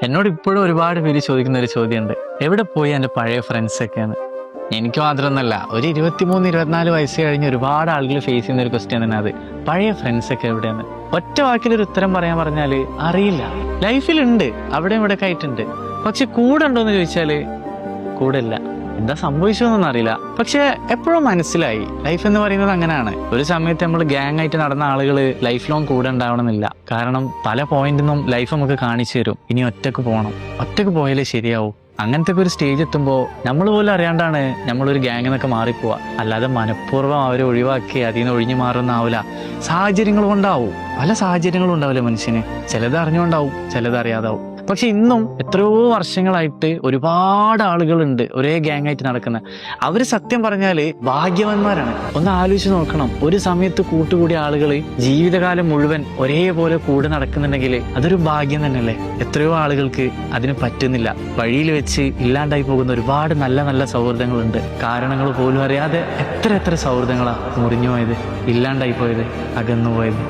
എന്നോട് ഇപ്പോഴും ഒരുപാട് പേര് ചോദിക്കുന്ന ഒരു ചോദ്യമുണ്ട്, എവിടെ പോയി എൻ്റെ പഴയ ഫ്രണ്ട്സ് ഒക്കെയാണ്. എനിക്ക് മാത്രമൊന്നല്ല, ഒരു 23-24 വയസ്സ് കഴിഞ്ഞ് ഒരുപാട് ആളുകൾ ഫേസ് ചെയ്യുന്ന ഒരു ക്വസ്റ്റ്യൻ തന്നെ അത്. പഴയ ഫ്രണ്ട്സ് ഒക്കെ എവിടെയാണ്? ഒറ്റ വാക്കിലൊരു ഉത്തരം പറയാൻ പറഞ്ഞാൽ അറിയില്ല. ലൈഫിലുണ്ട്, അവിടെ ഇവിടെ ഒക്കെ ആയിട്ടുണ്ട്, പക്ഷെ കൂടെ ഉണ്ടോയെന്ന് ചോദിച്ചാൽ കൂടെ ഇല്ല. എന്താ സംഭവിച്ചതെന്നൊന്നും അറിയില്ല. പക്ഷെ എപ്പോഴും മനസ്സിലായി, ലൈഫ് എന്ന് പറയുന്നത് അങ്ങനെയാണ്. ഒരു സമയത്ത് നമ്മൾ ഗ്യാങ് ആയിട്ട് നടന്ന ആളുകൾ ലൈഫ് ലോങ് കൂടെ ഉണ്ടാവണമെന്നില്ല. കാരണം പല പോയിന്റിൽ നിന്നും ലൈഫ് നമുക്ക് കാണിച്ചു തരും, ഇനി ഒറ്റക്ക് പോകണം, ഒറ്റക്ക് പോയാലേ ശരിയാവും. അങ്ങനത്തെ ഒരു സ്റ്റേജ് എത്തുമ്പോൾ നമ്മൾ പോലും അറിയാണ്ടാണ് നമ്മളൊരു ഗ്യാങ് എന്നൊക്കെ മാറിപ്പോവുക. അല്ലാതെ മനഃപൂർവ്വം അവരെ ഒഴിവാക്കി അതിൽ നിന്ന് ഒഴിഞ്ഞു മാറുന്നാവില്ല. സാഹചര്യങ്ങൾ കൊണ്ടാവും, പല സാഹചര്യങ്ങളും ഉണ്ടാവില്ല മനുഷ്യന്. ചിലത് അറിഞ്ഞുകൊണ്ടാവും, ചിലത് അറിയാതാവും. പക്ഷെ ഇന്നും എത്രയോ വർഷങ്ങളായിട്ട് ഒരുപാട് ആളുകളുണ്ട് ഒരേ ഗ്യാങ് ആയിട്ട് നടക്കുന്ന. അവര് സത്യം പറഞ്ഞാല് ഭാഗ്യവാന്മാരാണ്. ഒന്ന് ആലോചിച്ച് നോക്കണം, ഒരു സമയത്ത് കൂട്ടുകൂടിയ ആളുകൾ ജീവിതകാലം മുഴുവൻ ഒരേപോലെ കൂടെ നടക്കുന്നുണ്ടെങ്കിൽ അതൊരു ഭാഗ്യം തന്നെയല്ലേ. എത്രയോ ആളുകൾക്ക് അതിന് പറ്റുന്നില്ല. വഴിയിൽ വെച്ച് ഇല്ലാണ്ടായി പോകുന്ന ഒരുപാട് നല്ല നല്ല സൗഹൃദങ്ങളുണ്ട്. കാരണങ്ങൾ പോലും അറിയാതെ എത്ര സൗഹൃദങ്ങളാ മുറിഞ്ഞു പോയത്, ഇല്ലാണ്ടായി പോയത്, അകന്നു പോയത്.